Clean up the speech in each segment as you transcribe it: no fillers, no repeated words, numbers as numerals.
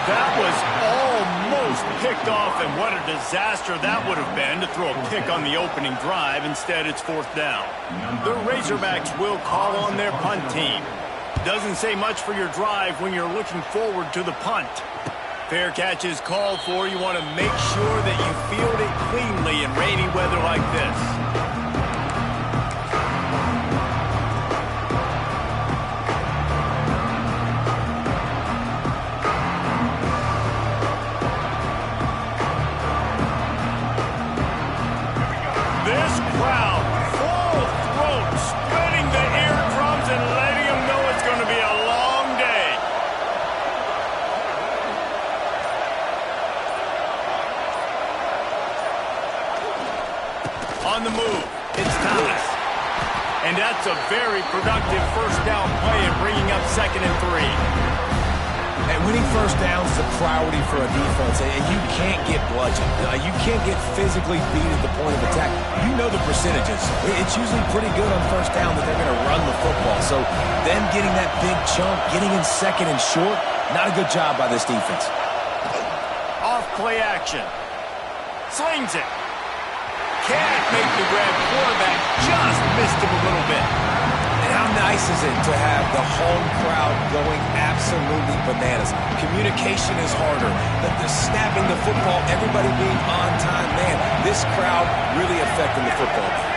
That was almost picked off, and what a disaster that would have been to throw a pick on the opening drive. Instead, it's 4th down. The Razorbacks will call on their punt team. Doesn't say much for your drive when you're looking forward to the punt. Fair catch is called for. You want to make sure that you field it cleanly in rainy weather like this. This crowd, full throat, splitting the eardrums and letting them know it's going to be a long day. On the move, it's Thomas. And that's a very productive 1st down play and bringing up 2nd and 3. And winning 1st downs is a priority for a defense, and you can't get bludgeoned. You can't get physically beat at the point of attack. You know the percentages. It's usually pretty good on 1st down that they're going to run the football. So them getting that big chunk, getting in 2nd and short, not a good job by this defense. Off play action. Slings it. Can't make the grab. Quarterback just missed him a little bit. And how nice is it to have the home crowd going absolutely bananas? Communication is harder. The snapping the football, everybody being on time. Man, this crowd really affecting the football game.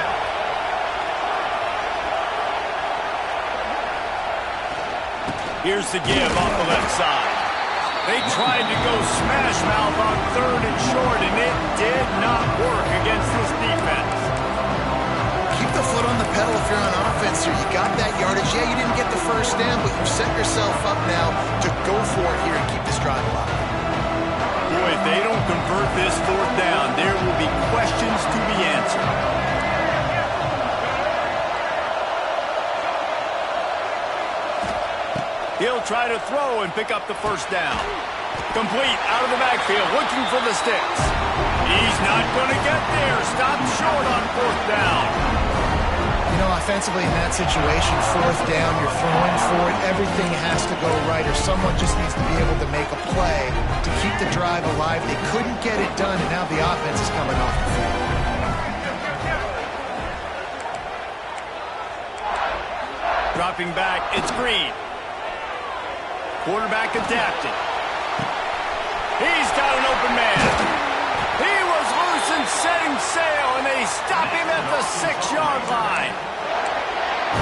Here's the give off the left side. They tried to go smash mouth on 3rd and short, and it did not work against this defense. Keep the foot on the pedal if you're on offense here. You got that yardage. Yeah, you didn't get the 1st down, but you set yourself up now to go for it here and keep this drive alive. Boy, if they don't convert this 4th down, there will be questions to be answered. He'll try to throw and pick up the 1st down. Complete out of the backfield, looking for the sticks. He's not going to get there. Stopped short on 4th down. You know, offensively in that situation, 4th down, you're throwing for it. Everything has to go right, or someone just needs to be able to make a play to keep the drive alive. They couldn't get it done, and now the offense is coming off the field. Dropping back, it's Green. Quarterback adapted. He's got an open man. He was loose and setting sail, and they stop him at the 6-yard line.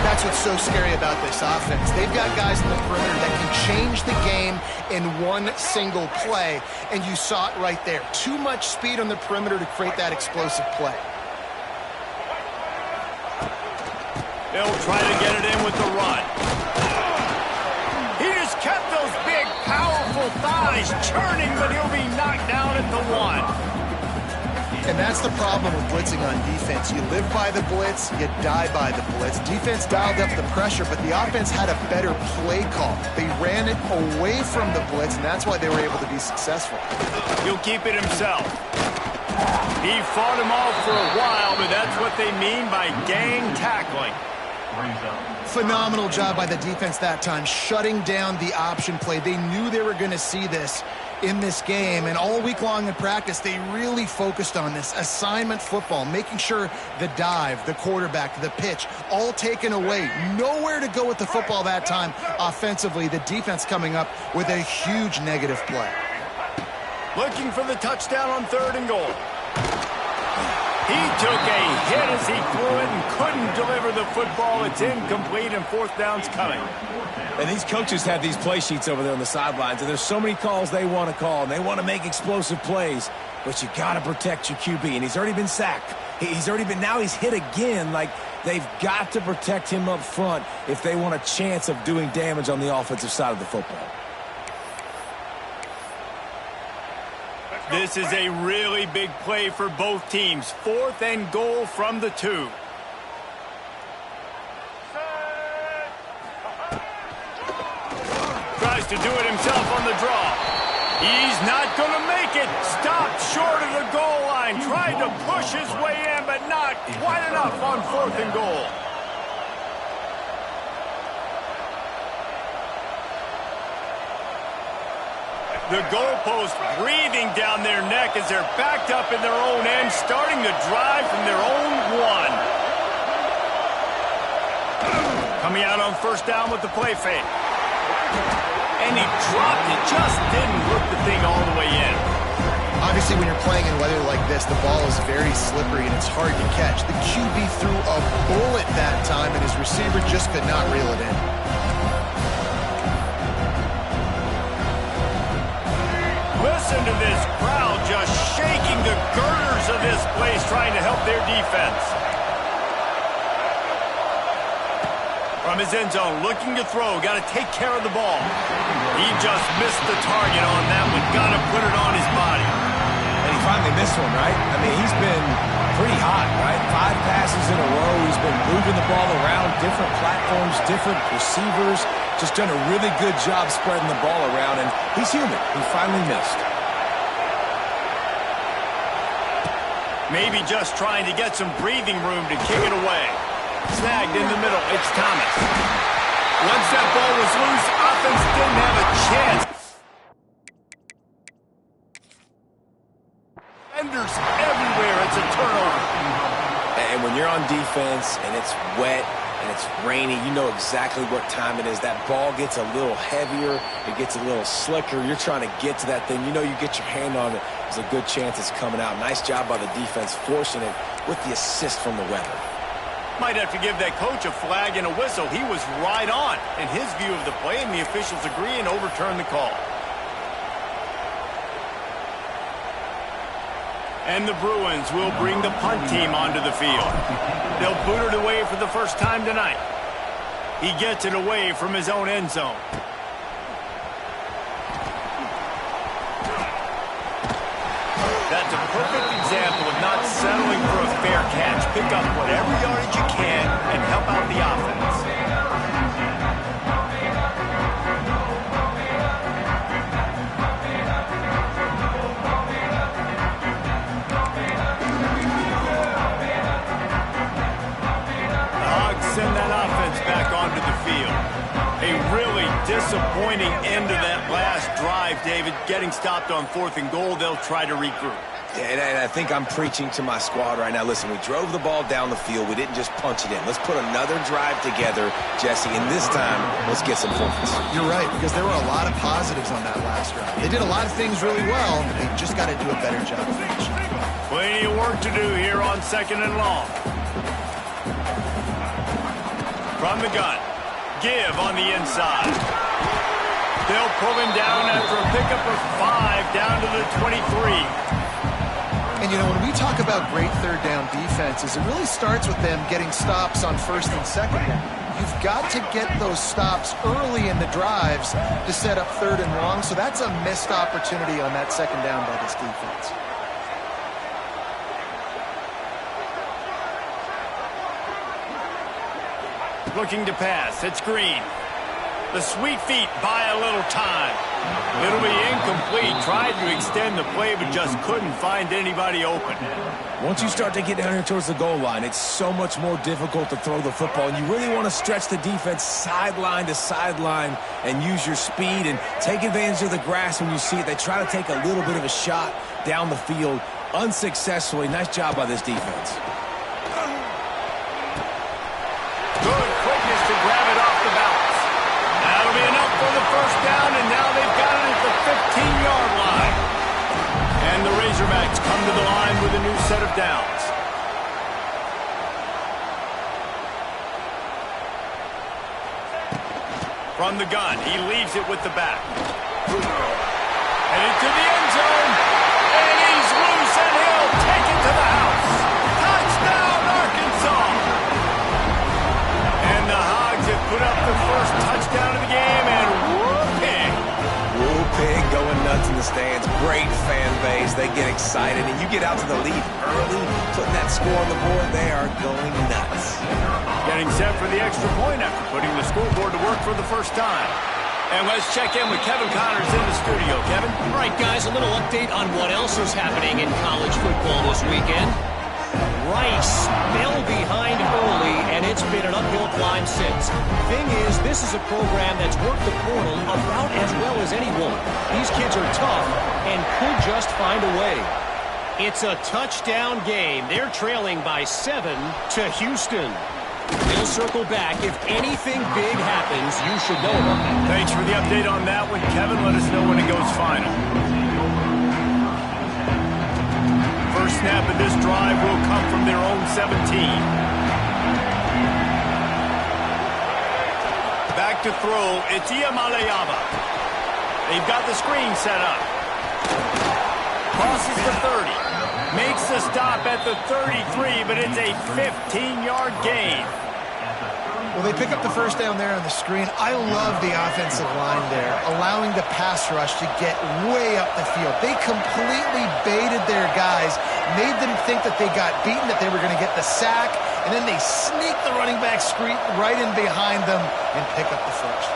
That's what's so scary about this offense. They've got guys in the perimeter that can change the game in one single play, and you saw it right there. Too much speed on the perimeter to create that explosive play. They'll try to get it in with the run. He just kept those big, powerful thighs churning, but he'll be knocked down at the 1. And that's the problem with blitzing on defense. You live by the blitz, you die by the blitz. Defense dialed up the pressure, but the offense had a better play call. They ran it away from the blitz, and that's why they were able to be successful. He'll keep it himself. He fought him off for a while, but that's what they mean by gang tackling. Phenomenal job by the defense that time, shutting down the option play. They knew they were going to see this in this game, and all week long in practice, they really focused on this assignment football, making sure the dive, the quarterback, the pitch, all taken away. Nowhere to go with the football that time offensively. The defense coming up with a huge negative play. Looking for the touchdown on 3rd and goal. He took a hit as he threw it and couldn't deliver the football. It's incomplete, and 4th down's coming. And these coaches have these play sheets over there on the sidelines, and there's so many calls they want to call, and they want to make explosive plays, but you got to protect your QB, and he's already been sacked. Now he's hit again. Like, they've got to protect him up front if they want a chance of doing damage on the offensive side of the football. This is a really big play for both teams. 4th and goal from the 2. Tries to do it himself on the draw. He's not going to make it. Stopped short of the goal line. Tried to push his way in, but not quite enough on 4th and goal. The goalpost breathing down their neck as they're backed up in their own end, starting the drive from their own one. Coming out on first down with the play fake. And he dropped it, just didn't look the thing all the way in. Obviously, when you're playing in weather like this, the ball is very slippery and it's hard to catch. The QB threw a bullet that time, and his receiver just could not reel it in. Listen to this crowd just shaking the girders of this place, trying to help their defense. From his end zone, looking to throw, got to take care of the ball. He just missed the target on that one, got to put it on his body. And he finally missed one, right? I mean, he's been pretty hot, right? 5 passes in a row. He's been moving the ball around, different platforms, different receivers. Just done a really good job spreading the ball around, and he's human. He finally missed. Maybe just trying to get some breathing room to kick it away. Snagged in the middle, it's Thomas. Once that ball was loose, offense didn't have a chance. Defenders everywhere, it's a turnover. And when you're on defense and it's wet and it's rainy, you know exactly what time it is. That ball gets a little heavier, it gets a little slicker. You're trying to get to that thing. You know you get your hand on it, there's a good chance it's coming out. Nice job by the defense forcing it with the assist from the weather. Might have to give that coach a flag and a whistle. He was right on in his view of the play, and the officials agree and overturn the call. And the Bruins will bring the punt team onto the field. They'll boot it away for the first time tonight. He gets it away from his own end zone. That's a perfect example of not settling for a fair catch. Pick up whatever yardage you can and help out the offense. The Hogs send that offense back onto the field. A really disappointing end to that last drive, David. Getting stopped on 4th and goal, they'll try to regroup. And I think I'm preaching to my squad right now. Listen, we drove the ball down the field. We didn't just punch it in. Let's put another drive together, Jesse, and this time, let's get some points. You're right, because there were a lot of positives on that last drive. They did a lot of things really well, but they just got to do a better job of finishing. Plenty of work to do here on 2nd and long. From the gun. Give on the inside. They'll pull him down after a pickup of 5 down to the 23. And, you know, when we talk about great third down defenses, it really starts with them getting stops on 1st and 2nd down. You've got to get those stops early in the drives to set up 3rd and long, so that's a missed opportunity on that 2nd down by this defense. Looking to pass, it's Green. The sweet feet buy a little time. It'll be incomplete. Tried to extend the play, but just couldn't find anybody open. Once you start to get down here towards the goal line, it's so much more difficult to throw the football. And you really want to stretch the defense sideline to sideline and use your speed and take advantage of the grass when you see it. They try to take a little bit of a shot down the field unsuccessfully. Nice job by this defense. Good quickness to grab it off the bounce. That'll be enough for the first down, and now they've got it at the 15-yard line. And the Razorbacks come to the line with a new set of downs. From the gun, he leaves it with the back. And into the end zone. And he's loose, and he'll take it to the house. Touchdown, Arkansas! And the Hogs have put up the first touchdown of the game, and whooping. Whooping, going nuts in the stands. Great fan base. They get excited, and you get out to the lead early, putting that score on the board. They are going nuts. Getting set for the extra point after putting the scoreboard to work for the first time. And let's check in with Kevin Connors in the studio. Kevin? All right, guys, a little update on what else is happening in college football this weekend. Rice fell behind early, and it's been an uphill climb since. Thing is, this is a program that's worked the portal about as well as anyone. These kids are tough and could just find a way. It's a touchdown game. They're trailing by 7 to Houston. They'll circle back. If anything big happens, you should know about that. Thanks for the update on that one, Kevin. Let us know when it goes final. First snap of this drive will come from their own 17. Back to throw. It's Iamaleava. They've got the screen set up. Crosses the 30. Makes the stop at the 33, but it's a 15-yard gain. Well, they pick up the first down there on the screen. I love the offensive line there, allowing the pass rush to get way up the field. They completely baited their guys, made them think that they got beaten, that they were going to get the sack, and then they sneak the running back screen right in behind them and pick up the first.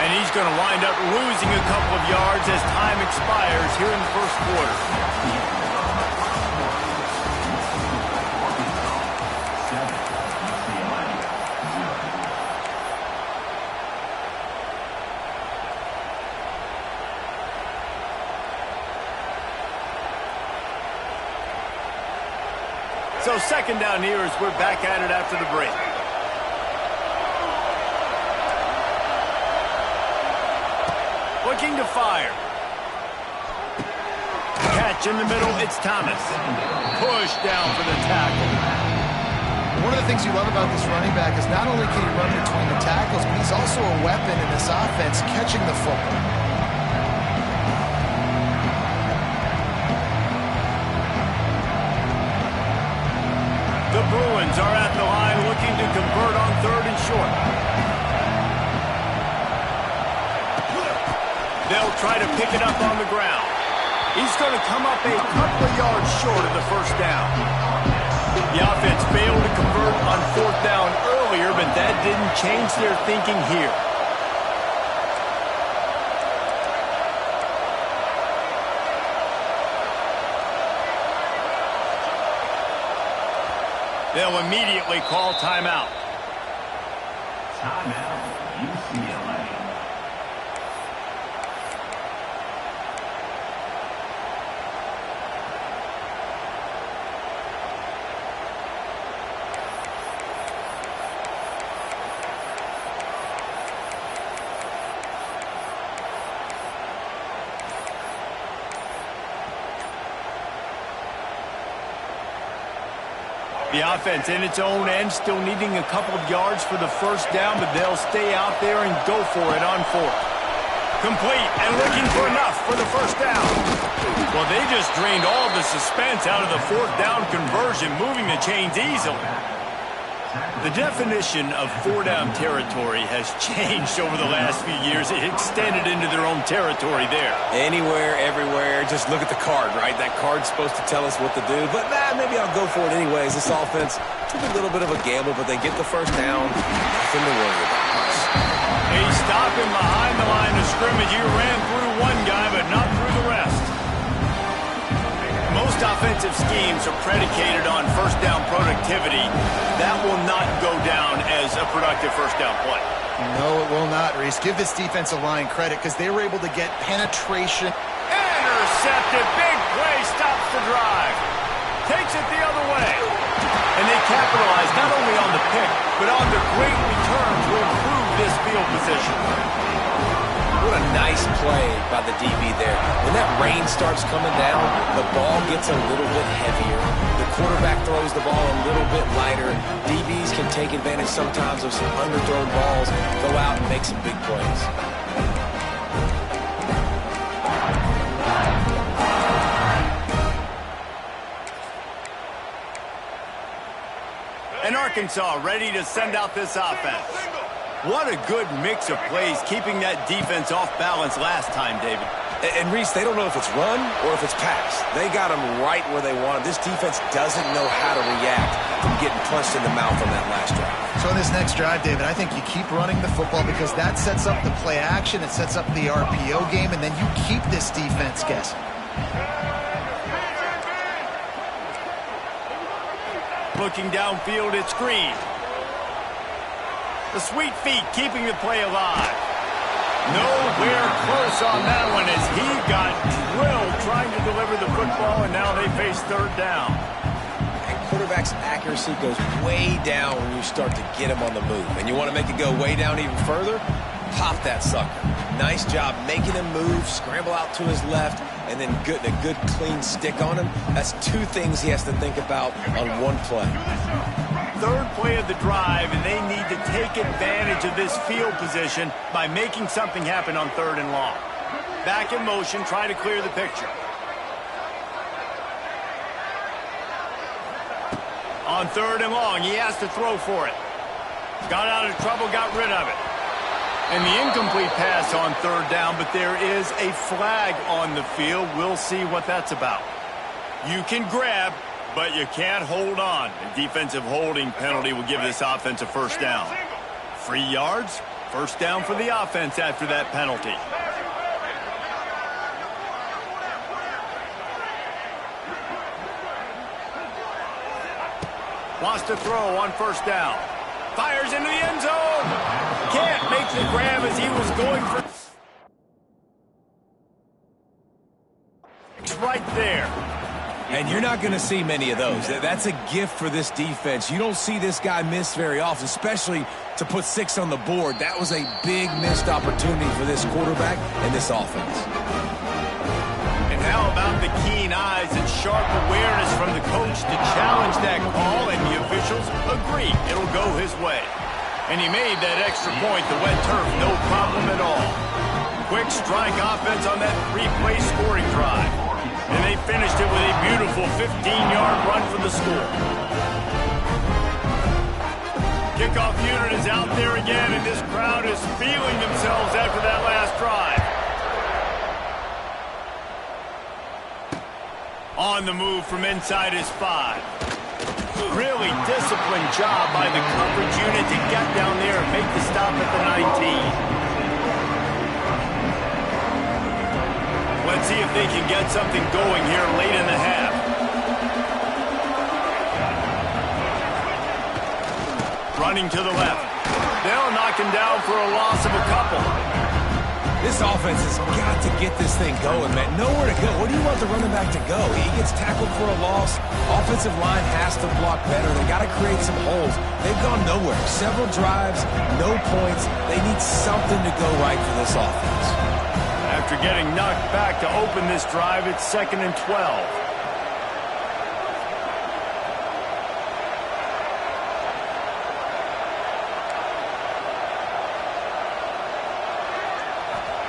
And he's going to wind up losing a couple of yards as time expires here in the first quarter. So second down here as we're back at it after the break. Looking to fire. Catch in the middle, it's Thomas. Push down for the tackle. One of the things you love about this running back is not only can he run between the tackles, but he's also a weapon in this offense catching the football. The Bruins are at the line looking to convert on 3rd and short. They'll try to pick it up on the ground. He's going to come up a couple of yards short of the first down. The offense failed to convert on 4th down earlier, but that didn't change their thinking here. They'll immediately call timeout. Timeout, UCLA. The offense in its own end still needing a couple of yards for the first down, but they'll stay out there and go for it on 4th. Complete and looking for enough for the first down. Well, they just drained all the suspense out of the 4th down conversion, moving the chains easily. The definition of 4-down territory has changed over the last few years. It extended into their own territory there. Anywhere, everywhere, just look at the card, right? That card's supposed to tell us what to do, but maybe I'll go for it anyways. This offense took a little bit of a gamble, but they get the first down. Nothing to worry about. A stop him behind the line of scrimmage. He ran through one guy, but not through the rest. Most offensive schemes are predicated on first down productivity. That will not go down as a productive first down play. No, it will not, Reese. Give this defensive line credit because they were able to get penetration. Intercepted. Big play stops the drive. Takes it the other way. And they capitalize not only on the pick, but on the great return to improve this field position. What a nice play by the DB there. When that rain starts coming down, the ball gets a little bit heavier. The quarterback throws the ball a little bit lighter. DBs can take advantage sometimes of some underthrown balls, go out and make some big plays. And Arkansas ready to send out this offense. What a good mix of plays, keeping that defense off balance last time, David. And Reese, they don't know if it's run or if it's pass. They got them right where they want them. This defense doesn't know how to react from getting punched in the mouth on that last drive. So in this next drive, David, I think you keep running the football because that sets up the play action, it sets up the RPO game, and then you keep this defense guessing. Looking downfield, it's Green. The sweet feet keeping the play alive. Nowhere close on that one as he got drilled trying to deliver the football, and now they face third down. And quarterback's accuracy goes way down when you start to get him on the move. And you want to make it go way down even further? Pop that sucker. Nice job making him move, scramble out to his left, and then getting a good clean stick on him. That's two things he has to think about on one play. Third play of the drive, and they need to take advantage of this field position by making something happen on third and long. Back in motion, try to clear the picture. On third and long, he has to throw for it. Got out of trouble, got rid of it. And the incomplete pass on third down, but there is a flag on the field. We'll see what that's about. You can grab, but you can't hold on. A defensive holding penalty will give this offense a first down. 3 yards, first down for the offense after that penalty. Wants to throw on first down. Fires into the end zone. Can't make the grab as he was going for. It's right there. And you're not going to see many of those. That's a gift for this defense. You don't see this guy miss very often, especially to put 6 on the board. That was a big missed opportunity for this quarterback and this offense. And how about the keen eyes and sharp awareness from the coach to challenge that call, and the officials agree it'll go his way. And he made that extra point, the wet turf, no problem at all. Quick strike offense on that 3-play scoring drive. And they finished it with a beautiful 15-yard run for the score. Kickoff unit is out there again, and this crowd is feeling themselves after that last drive. On the move from inside his 5. Really disciplined job by the coverage unit to get down there and make the stop at the 19. Let's see if they can get something going here late in the half. Running to the left. They'll knock him down for a loss of a couple. This offense has got to get this thing going, man. Nowhere to go. Where do you want the running back to go? He gets tackled for a loss. Offensive line has to block better. They got to create some holes. They've gone nowhere. Several drives, no points. They need something to go right for this offense. After getting knocked back to open this drive, it's 2nd and 12.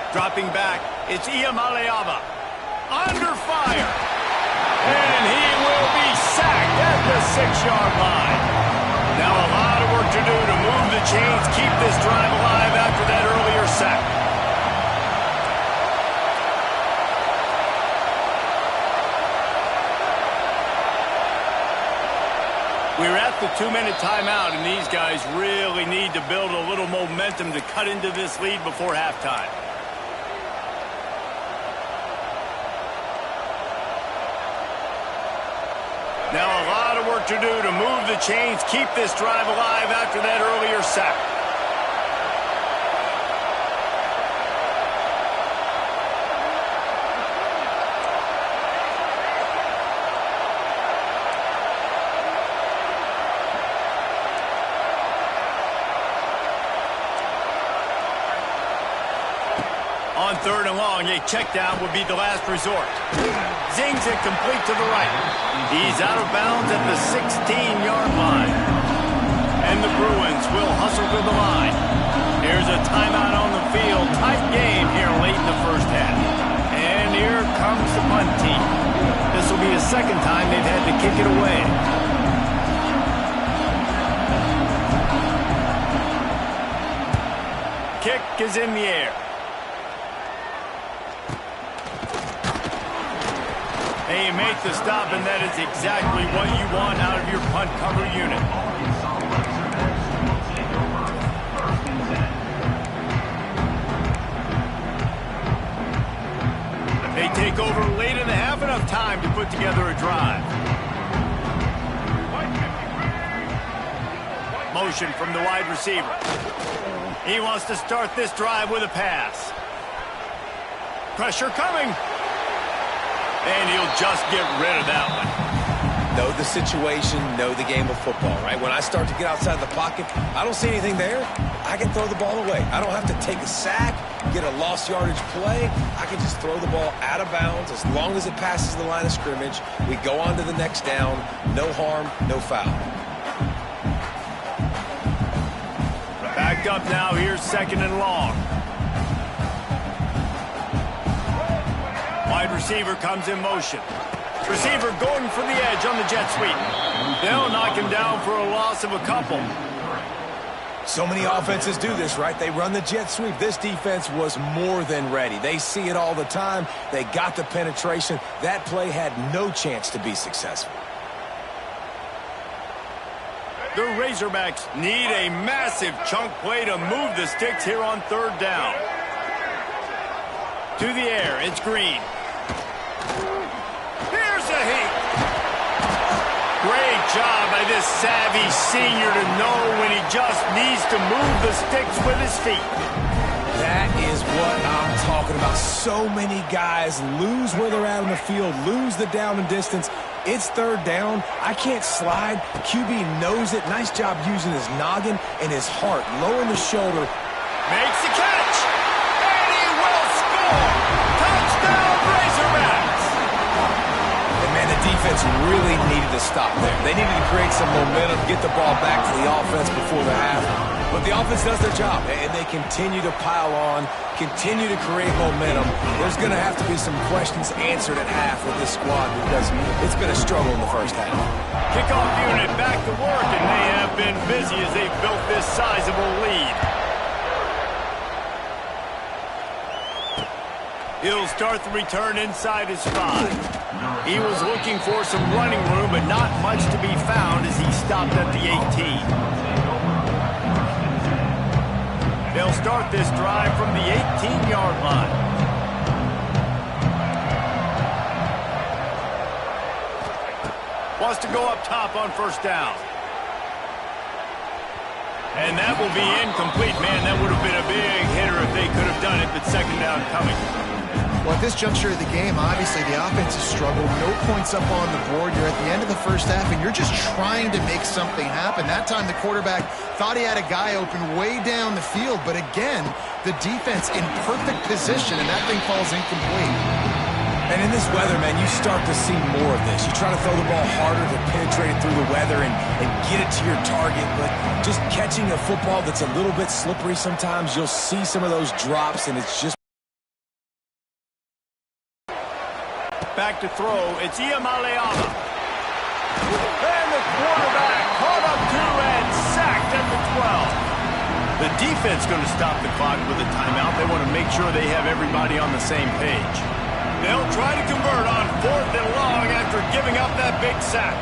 Dropping back, it's Iamaleava. Under fire. And he will be sacked at the 6-yard line. Now a lot of work to do to move the chains, keep this drive alive after that earlier sack. We're at the 2-minute timeout, and these guys really need to build a little momentum to cut into this lead before halftime. Now a lot of work to do to move the chains, keep this drive alive after that earlier sack. On third and long, a check down would be the last resort. Zings it complete to the right. He's out of bounds at the 16-yard line. And the Bruins will hustle to the line. Here's a timeout on the field. Tight game here late in the first half. And here comes the punt team. This will be the second time they've had to kick it away. Kick is in the air. They make the stop, and that is exactly what you want out of your punt cover unit. They take over late in the half, enough time to put together a drive. motion from the wide receiver. He wants to start this drive with a pass. Pressure coming. And he'll just get rid of that one. Know the situation, know the game of football, right? When I start to get outside the pocket, I don't see anything there, I can throw the ball away. I don't have to take a sack, get a lost yardage play. I can just throw the ball out of bounds as long as it passes the line of scrimmage. We go on to the next down. No harm, no foul. Backed up now. Here's 2nd and long. Wide receiver comes in motion. Receiver going for the edge on the jet sweep. They'll knock him down for a loss of a couple. So many offenses do this, right? They run the jet sweep. This defense was more than ready. They see it all the time. They got the penetration. That play had no chance to be successful. The Razorbacks need a massive chunk play to move the sticks here on 3rd down. To the air, it's Green. Great job by this savvy senior to know when he just needs to move the sticks with his feet. That is what I'm talking about. So many guys lose where they're at on the field, lose the down and distance. It's 3rd down. I can't slide. QB knows it. Nice job using his noggin and his heart. Low in the shoulder. Makes the catch. And he will score. Touchdown, Razorbacks. Defense really needed to stop there. They needed to create some momentum, get the ball back to the offense before the half. But the offense does their job, and they continue to pile on, continue to create momentum. There's going to have to be some questions answered at half with this squad because it's been a struggle in the first half. Kickoff unit back to work, and they have been busy as they've built this sizable lead. He'll start the return inside his 5. He was looking for some running room, but not much to be found as he stopped at the 18. They'll start this drive from the 18-yard line. Wants to go up top on 1st down. And that will be incomplete. Man, that would have been a big hitter if they could have done it, but 2nd down coming. Well, at this juncture of the game, obviously the offense has struggled. No points up on the board. You're at the end of the first half, and you're just trying to make something happen. That time the quarterback thought he had a guy open way down the field, but again, the defense in perfect position, and that thing falls incomplete. And in this weather, man, you start to see more of this. You try to throw the ball harder to penetrate it through the weather and get it to your target, but just catching a football that's a little bit slippery sometimes, you'll see some of those drops, and it's just back to throw. It's Iamaleava. And the quarterback caught up to and sacked at the 12. The defense going to stop the clock with a timeout. They want to make sure they have everybody on the same page. They'll try to convert on 4th and long after giving up that big sack.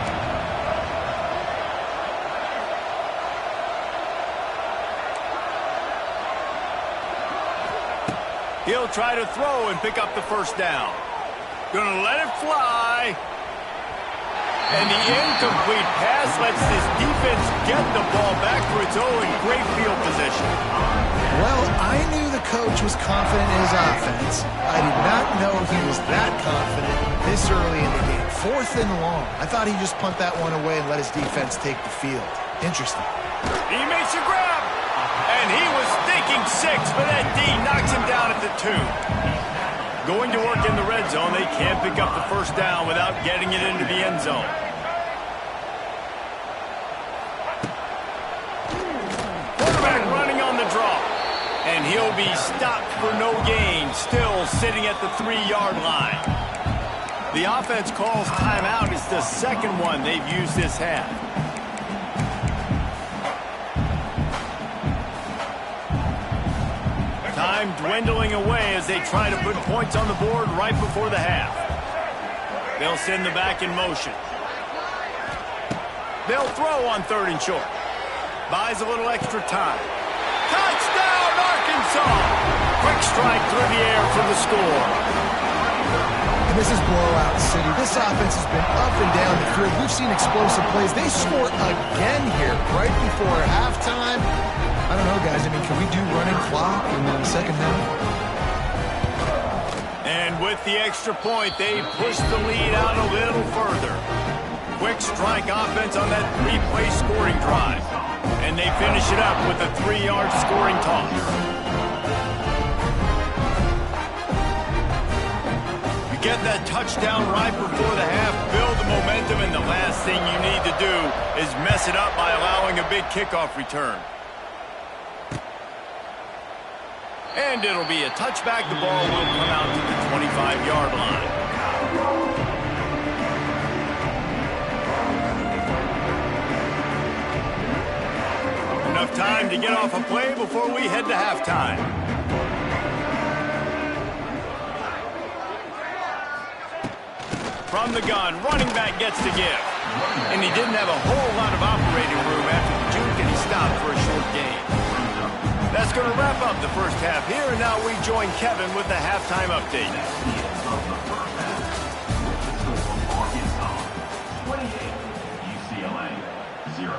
He'll try to throw and pick up the 1st down. Gonna let it fly. And the incomplete pass lets this defense get the ball back for its own great field position. Well, I knew the coach was confident in his offense. I did not know he was that confident this early in the game. 4th and long. I thought he'd just punt that one away and let his defense take the field. Interesting. He makes a grab. And he was thinking 6, but that D knocks him down at the 2. Going to work in the red zone. They can't pick up the 1st down without getting it into the end zone. Quarterback running on the draw. And he'll be stopped for no gain, still sitting at the 3-yard line. The offense calls timeout. It's the 2nd one they've used this half. Time dwindling away as they try to put points on the board right before the half. They'll send the back in motion. They'll throw on 3rd and short. Buys a little extra time. Touchdown, Arkansas! Quick strike through the air for the score. This is blowout city. This offense has been up and down the field. We've seen explosive plays. They score again here right before halftime. I don't know, guys. I mean, can we do running clock in the second half? And with the extra point, they push the lead out a little further. Quick strike offense on that three-play scoring drive. And they finish it up with a 3-yard scoring toss. Get that touchdown right before the half, build the momentum, and the last thing you need to do is mess it up by allowing a big kickoff return. And it'll be a touchback. The ball will come out to the 25-yard line. Enough time to get off a play before we head to halftime. From the gun, running back gets the give. And he didn't have a whole lot of operating room after the juke, and he stopped for a short gain. That's going to wrap up the first half here, and now we join Kevin with the halftime update. 28, UCLA, 0.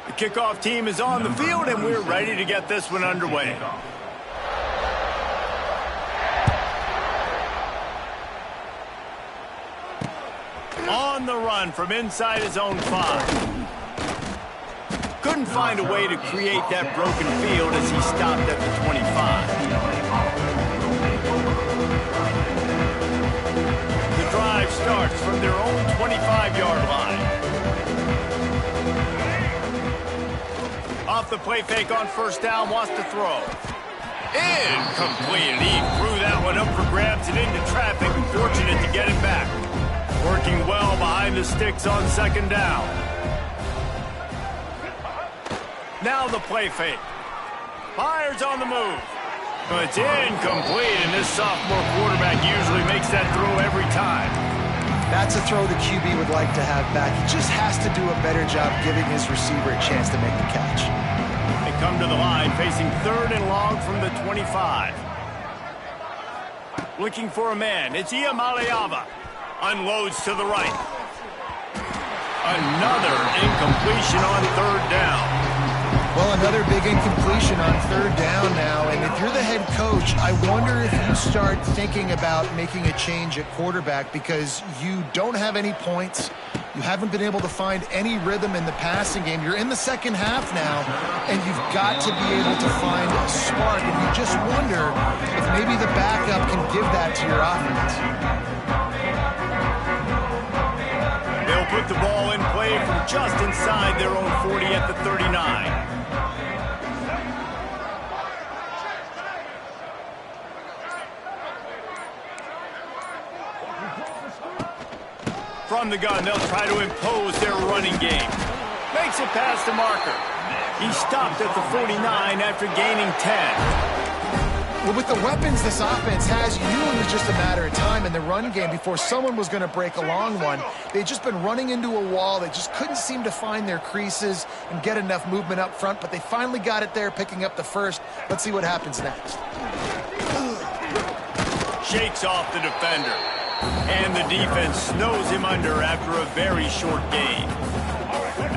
The kickoff team is on the field, and we're ready to get this one underway. On the run from inside his own 5. Couldn't find a way to create that broken field as he stopped at the 25. The drive starts from their own 25-yard line. Off the play fake on first down, wants to throw. Incomplete, and he threw that one up for grabs and into traffic. Fortunate to get it back. Working well behind the sticks on second down. Now the play fake. Fires on the move. But it's incomplete, and this sophomore quarterback usually makes that throw every time. That's a throw the QB would like to have back. He just has to do a better job giving his receiver a chance to make the catch. They come to the line facing 3rd and long from the 25. Looking for a man. It's Iamaleava. Unloads to the right. Another incompletion on 3rd down. Well, another big incompletion on 3rd down now, and if you're the head coach, I wonder if you start thinking about making a change at quarterback because you don't have any points. You haven't been able to find any rhythm in the passing game. You're in the second half now, and you've got to be able to find a spark, and you just wonder if maybe the backup can give that to your offense. They'll put the ball in play from just inside their own 40 at the 39. From the gun, they'll try to impose their running game. Makes it past the marker. He stopped at the 49 after gaining 10. Well, with the weapons this offense has, you knew it was just a matter of time in the run game before someone was going to break a long one. They'd just been running into a wall. They just couldn't seem to find their creases and get enough movement up front, but they finally got it there, picking up the first. Let's see what happens next. Shakes off the defender. And the defense snows him under after a very short gain.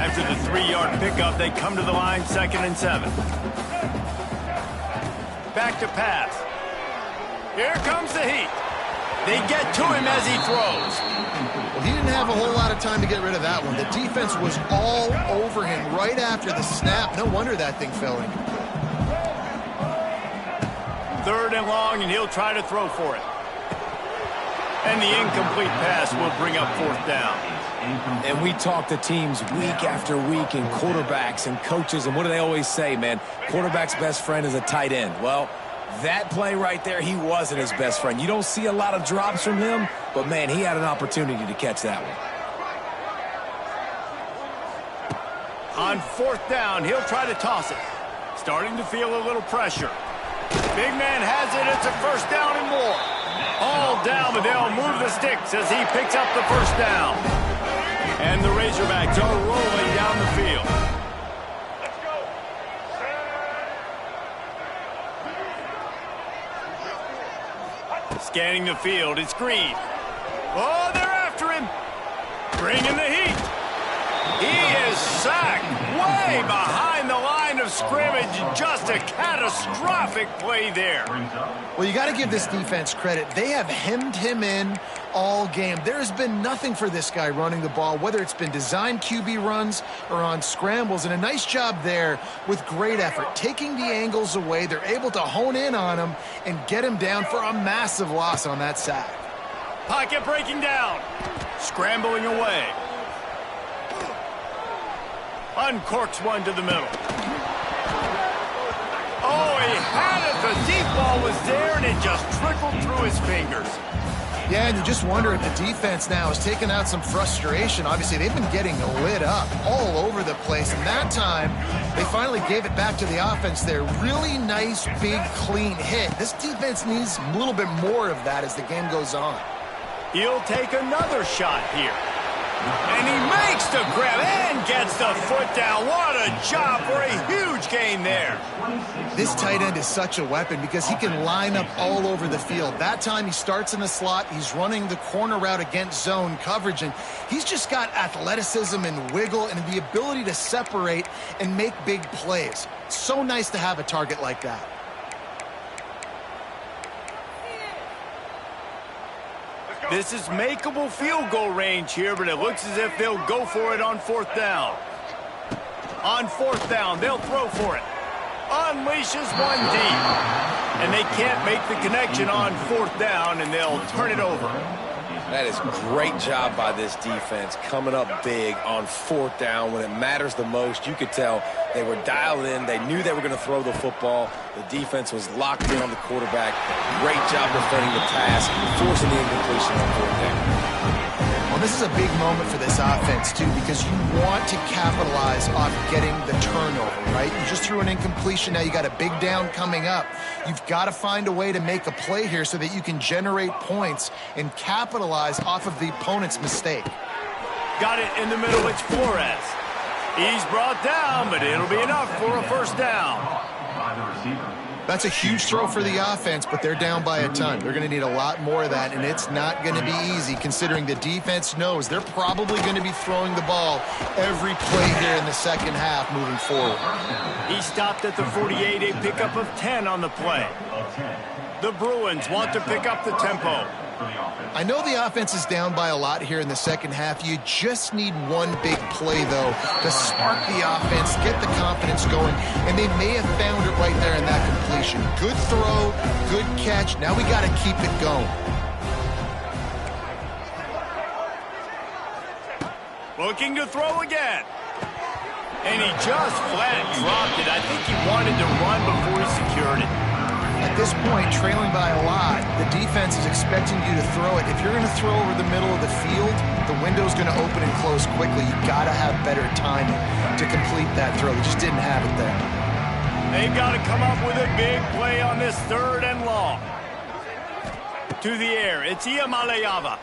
After the 3-yard pickup, they come to the line 2nd and 7. Back to pass. Here comes the heat. They get to him as he throws. Well, he didn't have a whole lot of time to get rid of that one. The defense was all over him right after the snap. No wonder that thing fell in. 3rd and long, and he'll try to throw for it. And the incomplete pass will bring up 4th down. And we talk to teams week after week and quarterbacks and coaches, and what do they always say, man? Quarterback's best friend is a tight end. Well, that play right there, he wasn't his best friend. You don't see a lot of drops from him, but, man, he had an opportunity to catch that one. On 4th down, he'll try to toss it. Starting to feel a little pressure. Big man has it. It's a 1st down and more. All down, but they'll move the sticks as he picks up the 1st down. And the Razorbacks are rolling down the field. Scanning the field, it's Green. Oh, they're after him. Bringing the heat. He is sacked way behind the line of scrimmage. Just a catastrophic play there. Well, you got to give this defense credit. They have hemmed him in all game. There has been nothing for this guy running the ball, whether it's been designed QB runs or on scrambles, and a nice job there with great effort. Taking the angles away, they're able to hone in on him and get him down for a massive loss on that sack. Pocket breaking down. Scrambling away. Uncorks one to the middle. Oh, he had it. The deep ball was there, and it just trickled through his fingers. Yeah, and you just wonder if the defense now is taking out some frustration. Obviously, they've been getting lit up all over the place, and that time, they finally gave it back to the offense there. Really nice, big, clean hit. This defense needs a little bit more of that as the game goes on. He'll take another shot here. And he makes the grab and gets the foot down. What a job for a huge gain there. This tight end is such a weapon because he can line up all over the field. That time he starts in the slot. He's running the corner route against zone coverage, and he's just got athleticism and wiggle and the ability to separate and make big plays. So nice to have a target like that. This is makeable field goal range here, but it looks as if they'll go for it on fourth down. On fourth down, they'll throw for it. Unleashes one deep. And they can't make the connection on fourth down, and they'll turn it over. That is a great job by this defense, coming up big on fourth down when it matters the most. You could tell they were dialed in. They knew they were going to throw the football. The defense was locked in on the quarterback. Great job defending the pass, forcing the incompletion on fourth down. Well, this is a big moment for this offense, too, because you want to capitalize off getting the turnover, right? You just threw an incompletion. Now you got a big down coming up. You've got to find a way to make a play here so that you can generate points and capitalize off of the opponent's mistake. Got it in the middle. It's Flores. He's brought down, but it'll be enough for a first down. By the receiver. That's a huge throw for the offense, but they're down by a ton. They're going to need a lot more of that, and it's not going to be easy considering the defense knows they're probably going to be throwing the ball every play here in the second half moving forward. He stopped at the 48, a pickup of 10 on the play. The Bruins want to pick up the tempo. I know the offense is down by a lot here in the second half. You just need one big play, though, to spark the offense, get the confidence going, and they may have found it right there in that completion. Good throw, good catch. Now we got to keep it going. Looking to throw again. And he just flat dropped it. I think he wanted to run before he secured it. At this point, trailing by a lot, the defense is expecting you to throw it. If you're going to throw over the middle of the field, the window's going to open and close quickly. You've got to have better timing to complete that throw. They just didn't have it there. They've got to come up with a big play on this third and long. To the air, it's Iamaleava.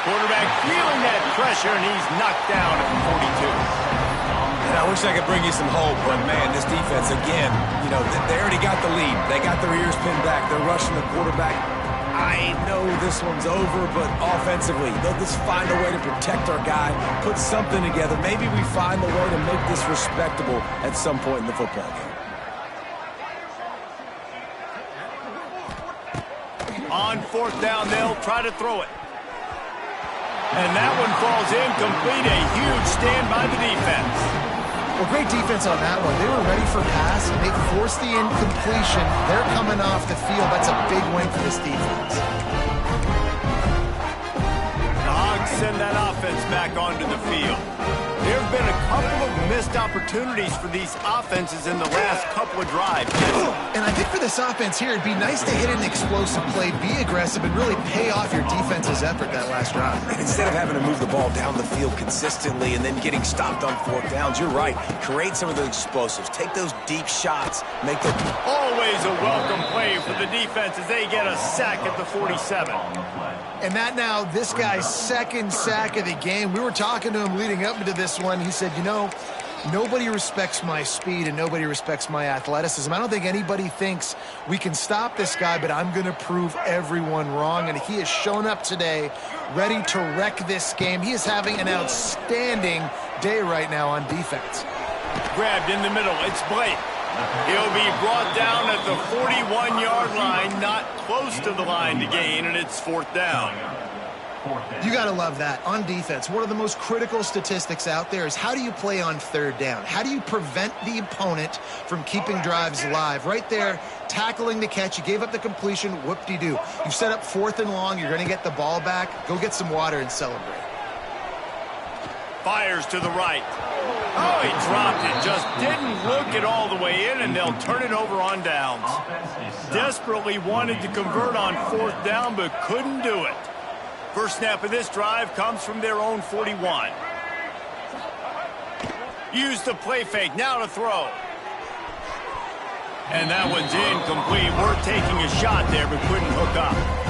Quarterback feeling that pressure, and he's knocked down at the 42. I wish I could bring you some hope, but, man, this defense, again, you know, they already got the lead. They got their ears pinned back. They're rushing the quarterback. I know this one's over, but offensively, they'll just find a way to protect our guy, put something together. Maybe we find a way to make this respectable at some point in the football game. On fourth down, they'll try to throw it. And that one falls incomplete. A huge stand by the defense. Well, great defense on that one. They were ready for pass, and they forced the incompletion. They're coming off the field. That's a big win for this defense. The Hogs send that offense back onto the field. There have been a couple of missed opportunities for these offenses in the last couple of drives. And I think for this offense here, it'd be nice to hit an explosive play, be aggressive, and really pay off your defense's effort that last drive. And instead of having to move the ball down the field consistently and then getting stopped on fourth downs, you're right. Create some of those explosives. Take those deep shots. Make them... Always a welcome play for the defense as they get a sack at the 47. And that now, this guy's second sack of the game. We were talking to him leading up into this one. He said, you know, nobody respects my speed and nobody respects my athleticism. I don't think anybody thinks we can stop this guy, but I'm going to prove everyone wrong. And he has shown up today ready to wreck this game. He is having an outstanding day right now on defense. Grabbed in the middle. It's Blake. He'll be brought down at the 41-yard line, not close to the line to gain, and it's fourth down. You got to love that. On defense, one of the most critical statistics out there is how do you play on third down? How do you prevent the opponent from keeping drives alive? Right there, tackling the catch. You gave up the completion. Whoop-de-doo. You set up fourth and long. You're going to get the ball back. Go get some water and celebrate. Fires to the right. Oh, he dropped it. Just didn't look it all the way in, and they'll turn it over on downs. Desperately wanted to convert on fourth down, but couldn't do it. First snap of this drive comes from their own 41. Use the play fake. Now to throw. And that one's incomplete. We're taking a shot there, but couldn't hook up.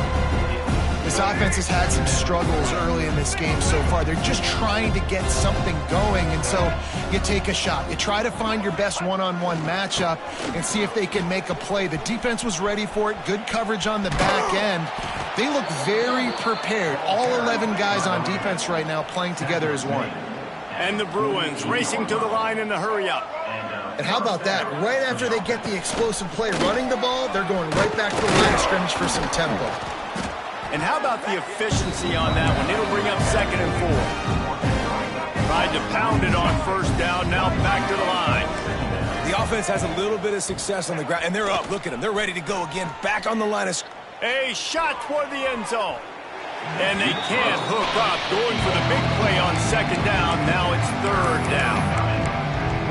This offense has had some struggles early in this game so far. They're just trying to get something going, and so you take a shot. You try to find your best one-on-one matchup and see if they can make a play. The defense was ready for it. Good coverage on the back end. They look very prepared. All 11 guys on defense right now playing together as one. And the Bruins racing to the line in the hurry-up. And how about that? Right after they get the explosive play running the ball, they're going right back to the line of scrimmage for some tempo. And how about the efficiency on that one? It'll bring up 2nd and 4. Tried to pound it on first down, now back to the line. The offense has a little bit of success on the ground, and they're up. Look at them. They're ready to go again. Back on the line of... A shot toward the end zone. And they can't hook up. Going for the big play on 2nd down. Now it's 3rd down.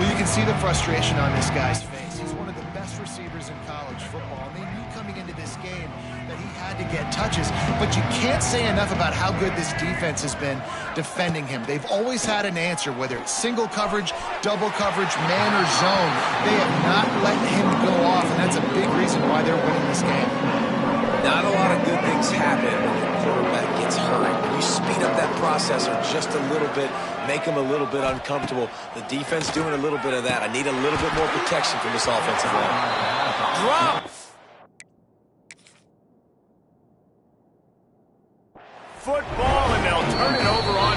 Well, you can see the frustration on this guy's face. He's one of the best receivers in college football. And they knew coming into this game that he had to get touches, but you can't say enough about how good this defense has been defending him. They've always had an answer, whether it's single coverage, double coverage, man or zone. They have not let him go off, and that's a big reason why they're winning this game. Not a lot of good things happen when your quarterback gets hurt. You speed up that processor just a little bit, make him a little bit uncomfortable. The defense doing a little bit of that. I need a little bit more protection from this offensive line. Drop. Football, and they'll turn it over on